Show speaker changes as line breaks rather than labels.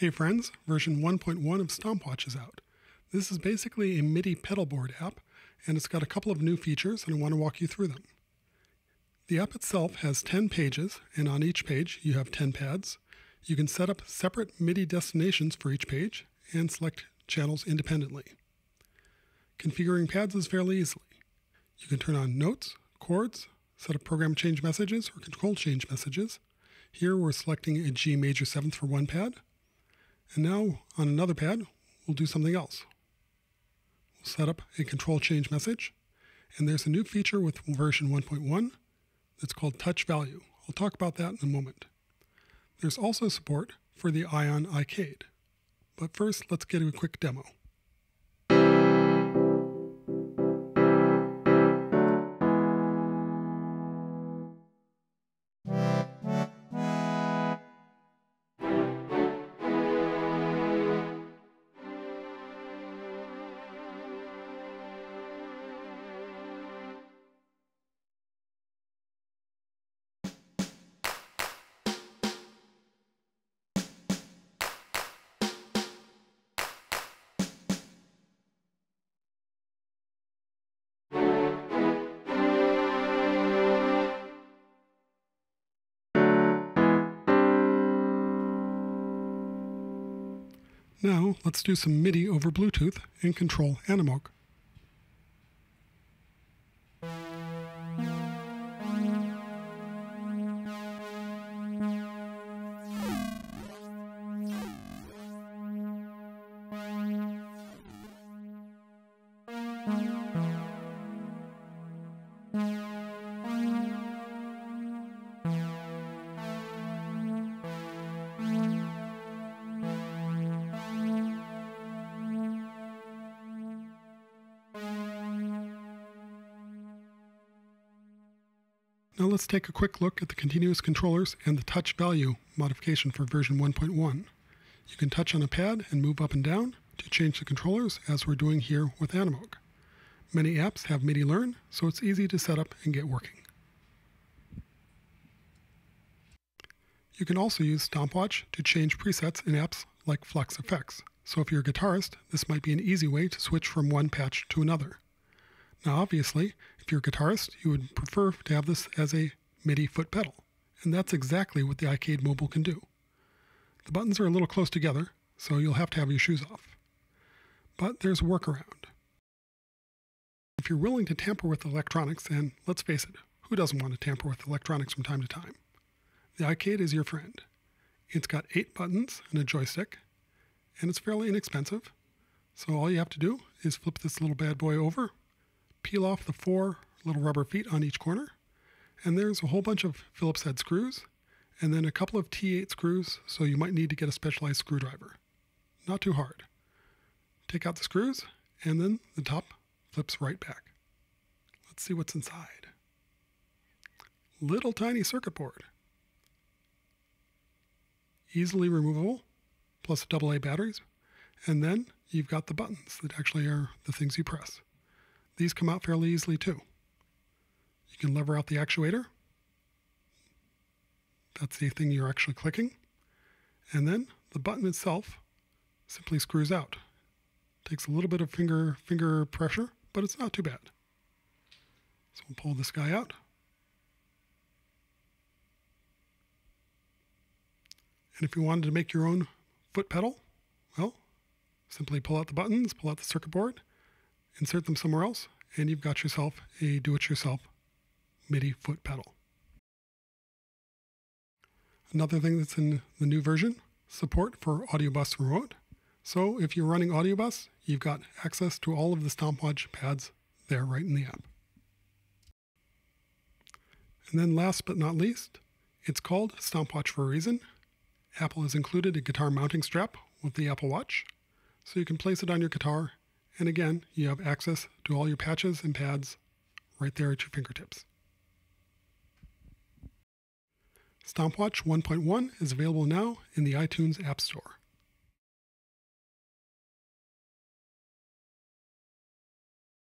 Hey friends, version 1.1 of Stompwatch is out. This is basically a MIDI pedal board app, and it's got a couple of new features, and I want to walk you through them. The app itself has 10 pages, and on each page you have 10 pads. You can set up separate MIDI destinations for each page, and select channels independently. Configuring pads is fairly easy. You can turn on notes, chords, set up program change messages or control change messages. Here we're selecting a G major 7th for one pad. And now, on another pad, we'll do something else. We'll set up a control change message, and there's a new feature with version 1.1 that's called touch value. I'll talk about that in a moment. There's also support for the Ion iCade. But first, let's get a quick demo. Now, let's do some MIDI over Bluetooth and control analog. Now let's take a quick look at the continuous controllers and the touch value modification for version 1.1. You can touch on a pad and move up and down to change the controllers, as we're doing here with Analog. Many apps have MIDI Learn, so it's easy to set up and get working. You can also use Stompwatch to change presets in apps like Flex Effects. So if you're a guitarist, this might be an easy way to switch from one patch to another. Now obviously, if you're a guitarist, you would prefer to have this as a MIDI foot pedal, and that's exactly what the iCade Mobile can do. The buttons are a little close together, so you'll have to have your shoes off. But there's a workaround. If you're willing to tamper with electronics, and let's face it, who doesn't want to tamper with electronics from time to time? The iCade is your friend. It's got 8 buttons and a joystick, and it's fairly inexpensive. So all you have to do is flip this little bad boy over, peel off the 4 little rubber feet on each corner, and there's a whole bunch of Phillips head screws, and then a couple of T8 screws, so you might need to get a specialized screwdriver. Not too hard. Take out the screws, and then the top flips right back. Let's see what's inside. Little tiny circuit board. Easily removable, plus AA batteries, and then you've got the buttons that actually are the things you press. These come out fairly easily too. You can lever out the actuator. That's the thing you're actually clicking. And then the button itself simply screws out. Takes a little bit of finger pressure, but it's not too bad. So we'll pull this guy out. And if you wanted to make your own foot pedal, well, simply pull out the buttons, pull out the circuit board, insert them somewhere else, and you've got yourself a do-it-yourself MIDI foot pedal. Another thing that's in the new version, support for Audiobus Remote. So if you're running Audiobus, you've got access to all of the Stompwatch pads there right in the app. And then last but not least, it's called Stompwatch for a reason. Apple has included a guitar mounting strap with the Apple Watch, so you can place it on your guitar. And again, you have access to all your patches and pads right there at your fingertips. Stompwatch 1.1 is available now in the iTunes App Store.